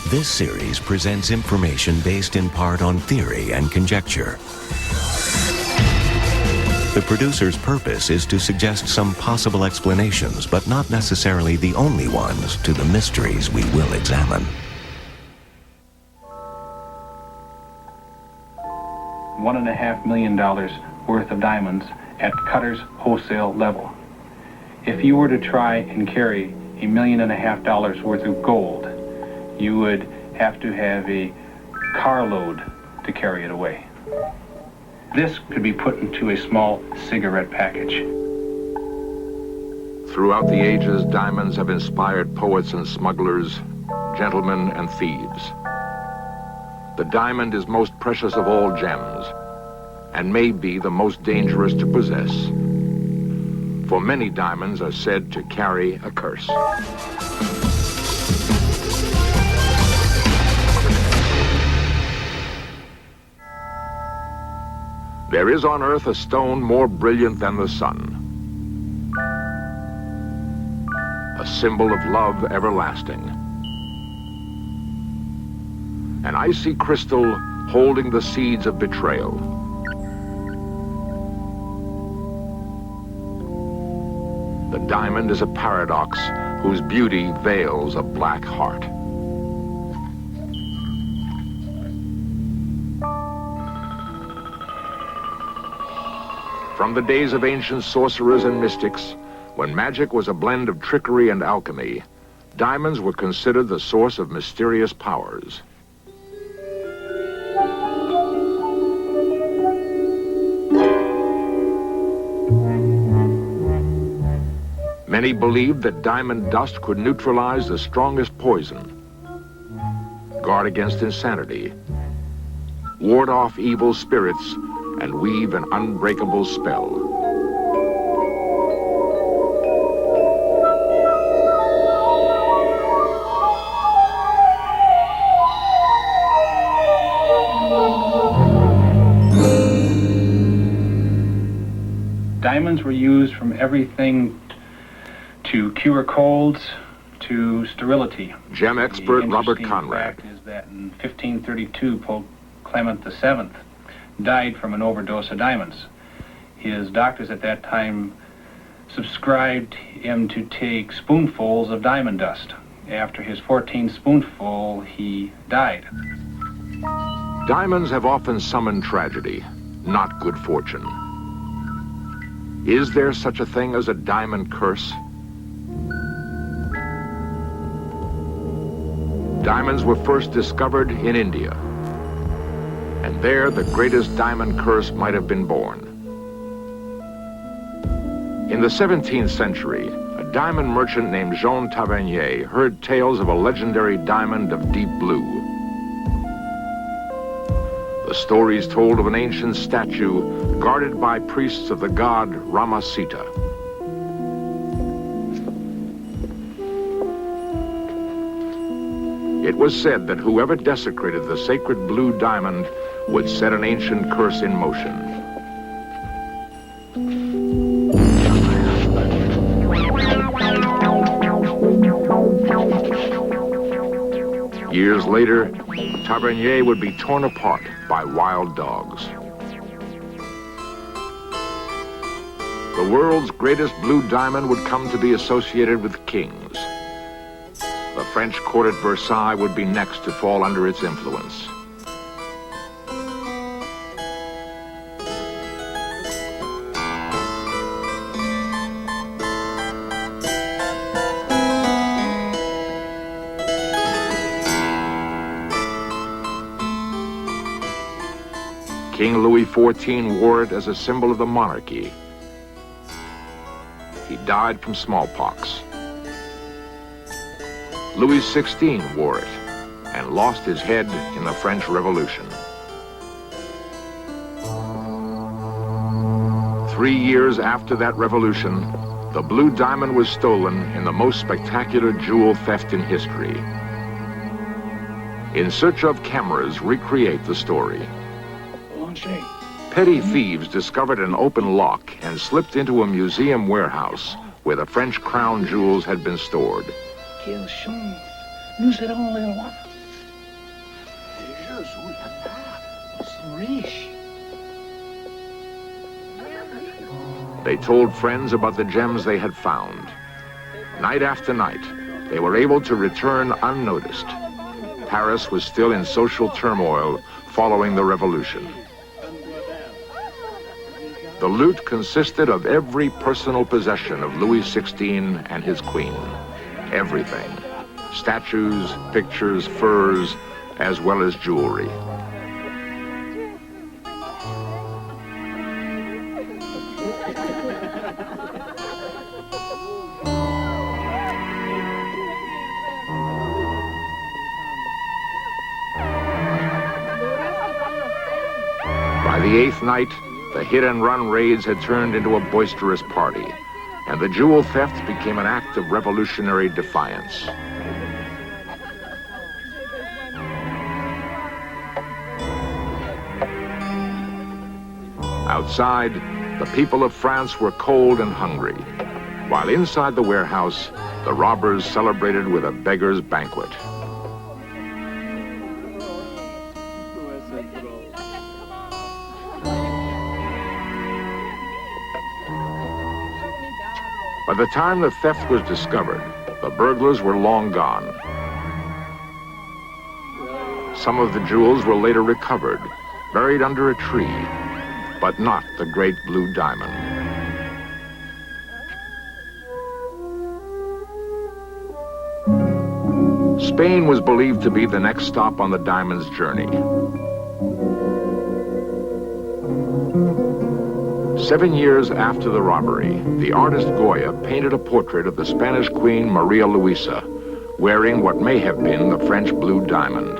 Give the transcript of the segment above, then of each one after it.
This series presents information based in part on theory and conjecture. The producer's purpose is to suggest some possible explanations, but not necessarily the only ones, to the mysteries we will examine. $1.5 million worth of diamonds at Cutter's wholesale level. If you were to try and carry $1.5 million worth of gold, you would have to have a carload to carry it away. This could be put into a small cigarette package. Throughout the ages, diamonds have inspired poets and smugglers, gentlemen and thieves. The diamond is most precious of all gems, and may be the most dangerous to possess. For many diamonds are said to carry a curse. There is on earth a stone more brilliant than the sun, a symbol of love everlasting. An icy crystal holding the seeds of betrayal. The diamond is a paradox whose beauty veils a black heart. From the days of ancient sorcerers and mystics, when magic was a blend of trickery and alchemy, diamonds were considered the source of mysterious powers. Many believed that diamond dust could neutralize the strongest poison, guard against insanity, ward off evil spirits, and weave an unbreakable spell. Diamonds were used from everything to cure colds to sterility. Gem expert Robert The Conrad. fact is that in 1532, Pope Clement VII died from an overdose of diamonds. His doctors at that time subscribed him to take spoonfuls of diamond dust. After his 14th spoonful, he died. Diamonds have often summoned tragedy, not good fortune. Is there such a thing as a diamond curse? Diamonds were first discovered in India, and there the greatest diamond curse might have been born. In the 17th century, a diamond merchant named Jean Tavernier heard tales of a legendary diamond of deep blue. The stories told of an ancient statue guarded by priests of the god Ramasita. It was said that whoever desecrated the sacred blue diamond would set an ancient curse in motion. Years later, Tavernier would be torn apart by wild dogs. The world's greatest blue diamond would come to be associated with kings. The French court at Versailles would be next to fall under its influence. King Louis XIV wore it as a symbol of the monarchy. He died from smallpox. Louis XVI wore it and lost his head in the French Revolution. 3 years after that revolution, the blue diamond was stolen in the most spectacular jewel theft in history. In Search of cameras recreate the story. Petty thieves discovered an open lock and slipped into a museum warehouse where the French crown jewels had been stored. They told friends about the gems they had found. Night after night, they were able to return unnoticed. Paris was still in social turmoil following the revolution. The loot consisted of every personal possession of Louis XVI and his queen. Everything. Statues, pictures, furs, as well as jewelry. By the eighth night, the hit-and-run raids had turned into a boisterous party, and the jewel theft became an act of revolutionary defiance. Outside, the people of France were cold and hungry, while inside the warehouse, the robbers celebrated with a beggar's banquet. By the time the theft was discovered, the burglars were long gone. Some of the jewels were later recovered, buried under a tree, but not the great blue diamond. Spain was believed to be the next stop on the diamond's journey. 7 years after the robbery, the artist Goya painted a portrait of the Spanish Queen Maria Luisa, wearing what may have been the French blue diamond.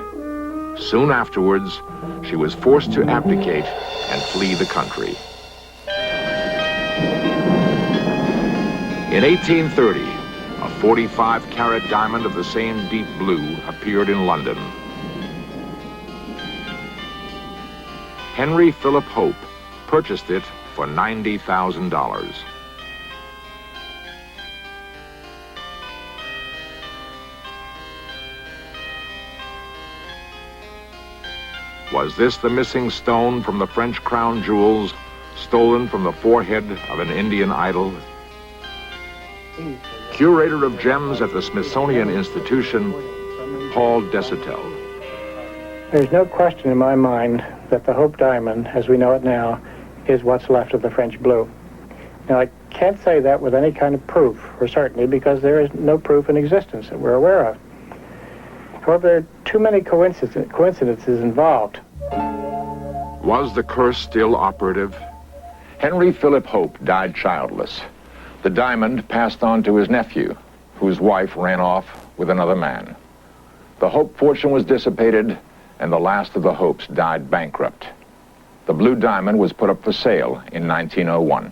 Soon afterwards, she was forced to abdicate and flee the country. In 1830, a 45-carat diamond of the same deep blue appeared in London. Henry Philip Hope purchased it for $90,000. Was this the missing stone from the French crown jewels, stolen from the forehead of an Indian idol? Curator of gems at the Smithsonian Institution, Paul Desautels. There's no question in my mind that the Hope diamond, as we know it now, is what's left of the French blue. Now, I can't say that with any kind of proof or certainty because there is no proof in existence that we're aware of. However, there are too many coincidences involved. Was the curse still operative? Henry Philip Hope died childless. The diamond passed on to his nephew, whose wife ran off with another man. The Hope fortune was dissipated, and the last of the Hopes died bankrupt. The blue diamond was put up for sale in 1901.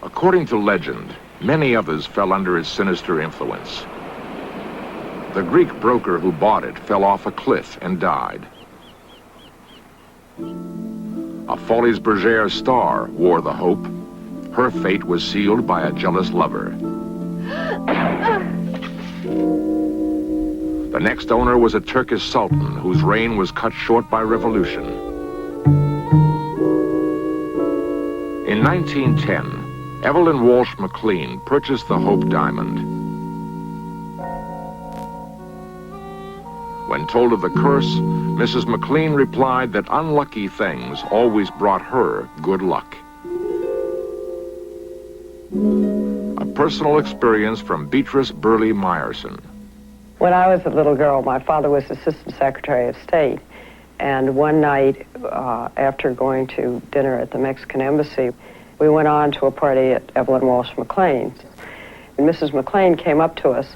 According to legend, many others fell under its sinister influence. The Greek broker who bought it fell off a cliff and died. A Folies Bergère star wore the Hope. Her fate was sealed by a jealous lover. The next owner was a Turkish sultan whose reign was cut short by revolution. In 1910, Evelyn Walsh McLean purchased the Hope diamond. When told of the curse, Mrs. McLean replied that unlucky things always brought her good luck. A personal experience from Beatrice Burley Meyerson. When I was a little girl, my father was Assistant Secretary of State. And one night, after going to dinner at the Mexican Embassy, we went on to a party at Evelyn Walsh McLean's. And Mrs. McLean came up to us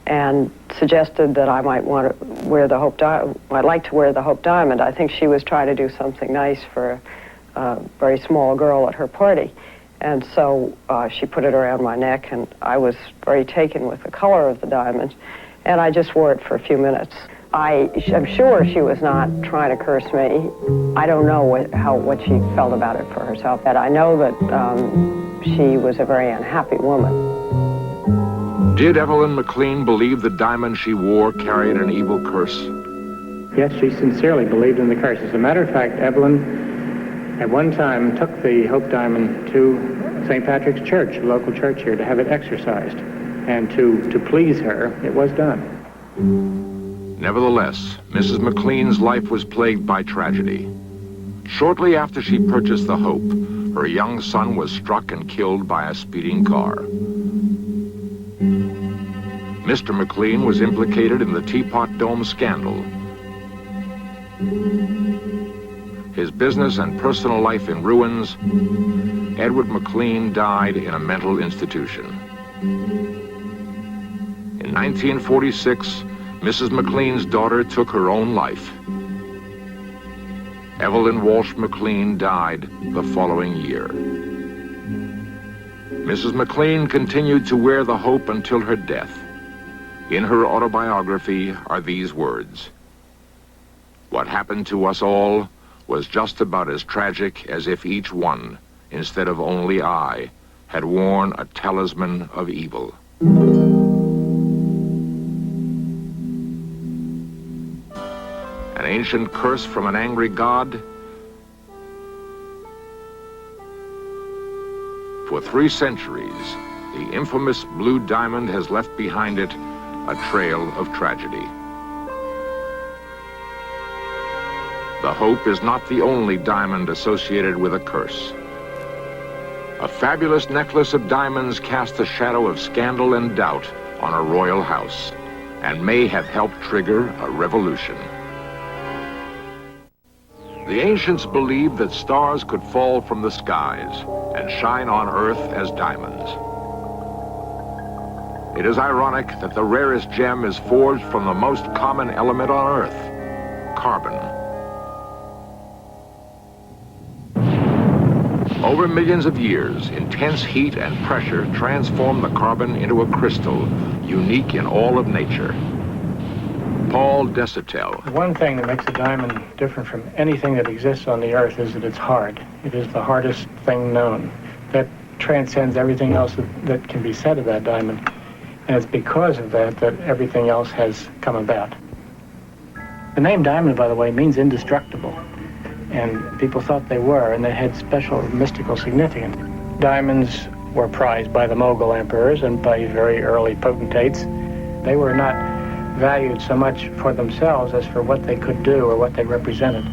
and suggested that I might want to wear the Hope diamond. I'd like to wear the Hope diamond. I think she was trying to do something nice for a very small girl at her party. And so she put it around my neck, and I was very taken with the color of the diamond, and I just wore it for a few minutes. I'm sure she was not trying to curse me. I don't know what she felt about it for herself. But I know that she was a very unhappy woman. Did Evelyn McLean believe the diamond she wore carried an evil curse? Yes, she sincerely believed in the curse. As a matter of fact, Evelyn at one time took the Hope Diamond to St. Patrick's Church, a local church here, to have it exorcised. And to please her, it was done. Nevertheless, Mrs. McLean's life was plagued by tragedy. Shortly after she purchased the Hope, her young son was struck and killed by a speeding car. Mr. McLean was implicated in the Teapot Dome scandal. His business and personal life in ruins, Edward McLean died in a mental institution. In 1946, Mrs. McLean's daughter took her own life. Evelyn Walsh McLean died the following year. Mrs. McLean continued to wear the Hope until her death. In her autobiography are these words: "What happened to us all was just about as tragic as if each one, instead of only I, had worn a talisman of evil." An ancient curse from an angry god? For 3 centuries, the infamous blue diamond has left behind it a trail of tragedy. The Hope is not the only diamond associated with a curse. A fabulous necklace of diamonds cast a shadow of scandal and doubt on a royal house, and may have helped trigger a revolution. The ancients believed that stars could fall from the skies and shine on Earth as diamonds. It is ironic that the rarest gem is forged from the most common element on Earth, carbon. Over millions of years, intense heat and pressure transform the carbon into a crystal, unique in all of nature. Paul Desautels. The one thing that makes a diamond different from anything that exists on the earth is that it's hard. It is the hardest thing known. That transcends everything else that can be said of that diamond. And it's because of that that everything else has come about. The name diamond, by the way, means indestructible. And people thought they were, and they had special mystical significance. Diamonds were prized by the Mughal emperors and by very early potentates. They were not valued so much for themselves as for what they could do or what they represented.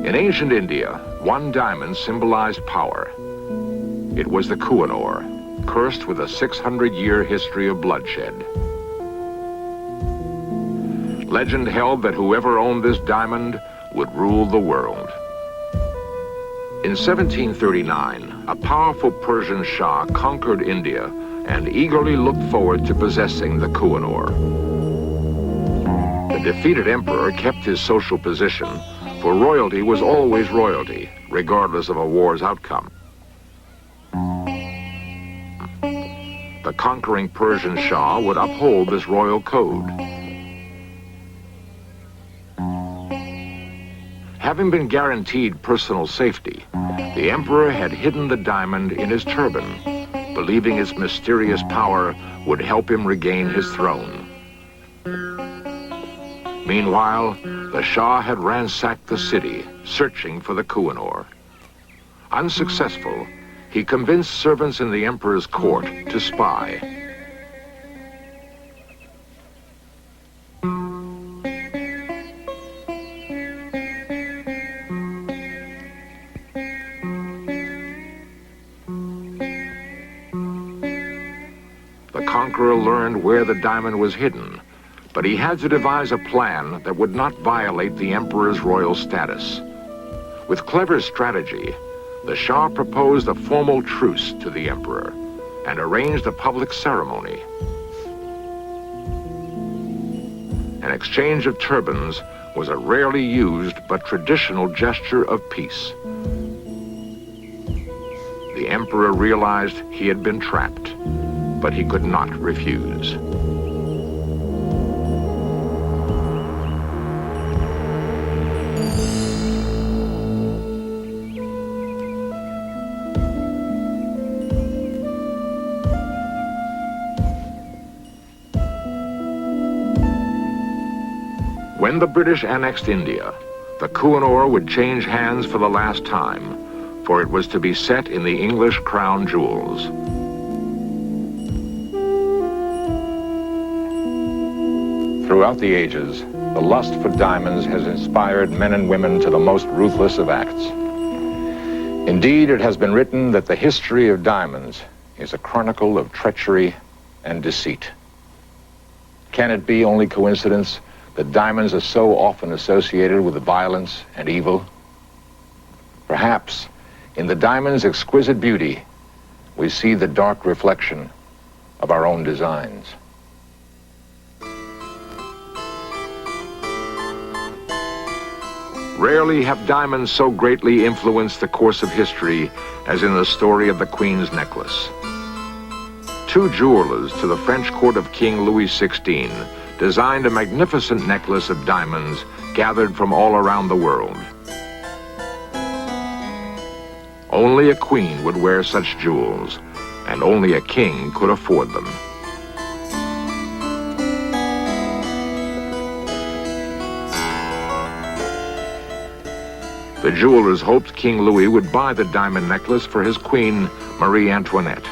In ancient India, one diamond symbolized power. It was the Kohinoor, cursed with a 600-year history of bloodshed. Legend held that whoever owned this diamond would rule the world. In 1739, a powerful Persian Shah conquered India and eagerly looked forward to possessing the Kohinoor. The defeated emperor kept his social position, for royalty was always royalty, regardless of a war's outcome. The conquering Persian Shah would uphold this royal code. Having been guaranteed personal safety, the emperor had hidden the diamond in his turban, believing its mysterious power would help him regain his throne. Meanwhile, the Shah had ransacked the city, searching for the Kohinoor. Unsuccessful, he convinced servants in the emperor's court to spy. The conqueror learned where the diamond was hidden, but he had to devise a plan that would not violate the emperor's royal status. With clever strategy, the Shah proposed a formal truce to the emperor and arranged a public ceremony. An exchange of turbans was a rarely used but traditional gesture of peace. The emperor realized he had been trapped, but he could not refuse. When the British annexed India, the Kohinoor would change hands for the last time, for it was to be set in the English crown jewels. Throughout the ages, the lust for diamonds has inspired men and women to the most ruthless of acts. Indeed, it has been written that the history of diamonds is a chronicle of treachery and deceit. Can it be only coincidence that diamonds are so often associated with violence and evil? Perhaps, in the diamond's exquisite beauty, we see the dark reflection of our own designs. Rarely have diamonds so greatly influenced the course of history as in the story of the Queen's necklace. Two jewelers to the French court of King Louis XVI designed a magnificent necklace of diamonds gathered from all around the world. Only a queen would wear such jewels, and only a king could afford them. The jewelers hoped King Louis would buy the diamond necklace for his queen, Marie Antoinette.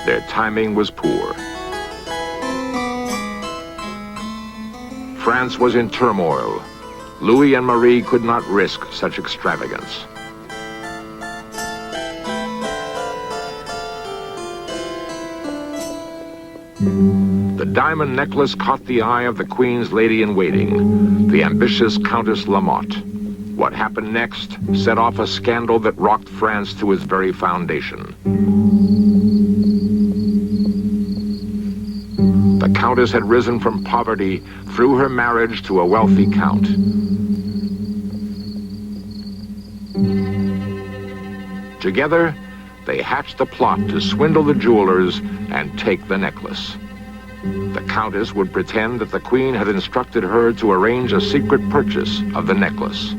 Their timing was poor. France was in turmoil. Louis and Marie could not risk such extravagance. The diamond necklace caught the eye of the Queen's lady-in-waiting, the ambitious Countess Lamotte. What happened next set off a scandal that rocked France to its very foundation. The Countess had risen from poverty through her marriage to a wealthy count. Together, they hatched a plot to swindle the jewelers and take the necklace. The Countess would pretend that the Queen had instructed her to arrange a secret purchase of the necklace.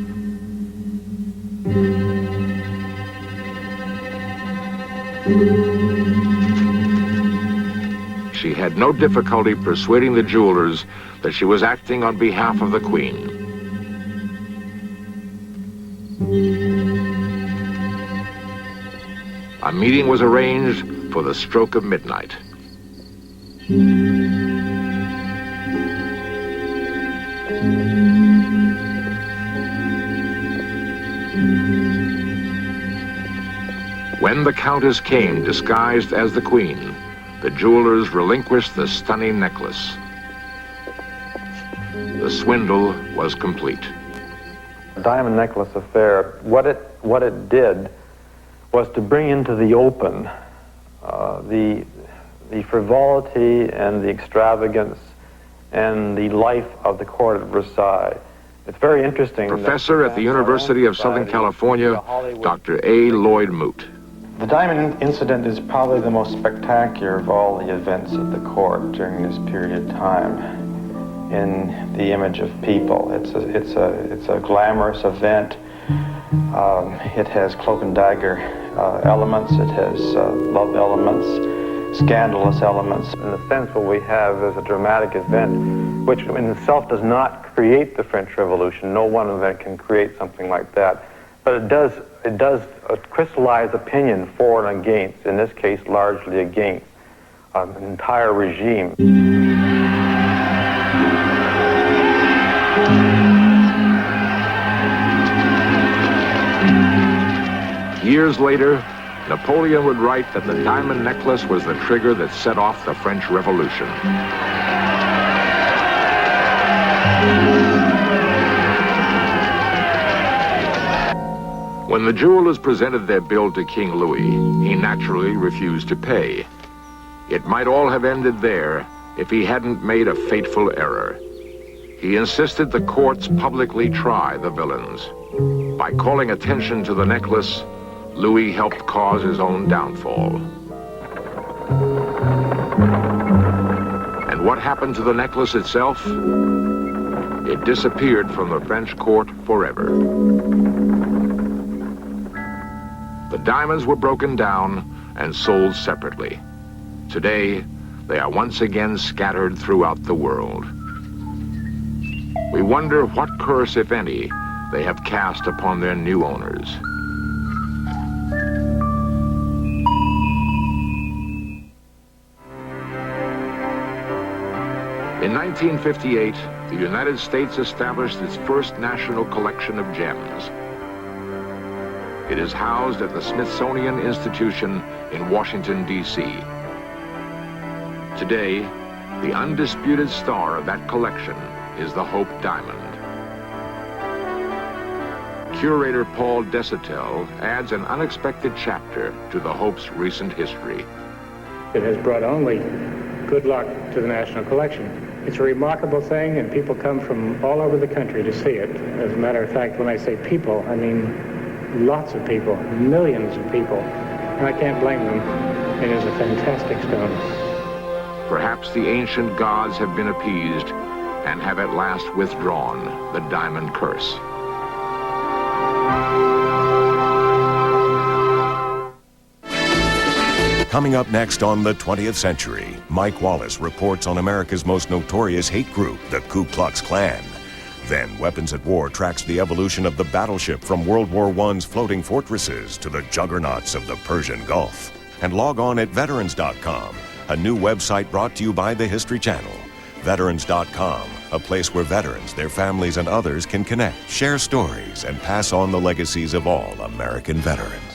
She had no difficulty persuading the jewelers that she was acting on behalf of the Queen. A meeting was arranged for the stroke of midnight. When the Countess came disguised as the Queen, the jewelers relinquished the stunning necklace. The swindle was complete. The diamond necklace affair, what it did was to bring into the open the frivolity and the extravagance and the life of the court at Versailles. It's very interesting. Professor at the University of Southern California, Dr. A. Lloyd Moot. The diamond incident is probably the most spectacular of all the events at the court during this period of time in the image of people. It's a glamorous event. It has cloak and dagger elements. It has love elements, scandalous elements. In a sense, what we have is a dramatic event, which in itself does not create the French Revolution. No one event can create something like that. But it does crystallize opinion for and against, in this case, largely against an entire regime. Years later, Napoleon would write that the diamond necklace was the trigger that set off the French Revolution. When the jewelers presented their bill to King Louis, he naturally refused to pay. It might all have ended there if he hadn't made a fateful error. He insisted the courts publicly try the villains. By calling attention to the necklace, Louis helped cause his own downfall. And what happened to the necklace itself? It disappeared from the French court forever. The diamonds were broken down and sold separately. Today, they are once again scattered throughout the world. We wonder what curse, if any, they have cast upon their new owners. In 1958, the United States established its first national collection of gems. It is housed at the Smithsonian Institution in Washington, D.C. Today, the undisputed star of that collection is the Hope Diamond. Curator Paul Desautels adds an unexpected chapter to the Hope's recent history. It has brought only good luck to the National Collection. It's a remarkable thing, and people come from all over the country to see it. As a matter of fact, when I say people, I mean lots of people, millions of people, and I can't blame them. It is a fantastic stone. Perhaps the ancient gods have been appeased and have at last withdrawn the diamond curse. Coming up next on the 20th Century, Mike Wallace reports on America's most notorious hate group, the Ku Klux Klan. Then Weapons at War tracks the evolution of the battleship from World War I's floating fortresses to the juggernauts of the Persian Gulf. And log on at veterans.com, a new website brought to you by the History Channel. Veterans.com, a place where veterans, their families, and others can connect, share stories, and pass on the legacies of all American veterans.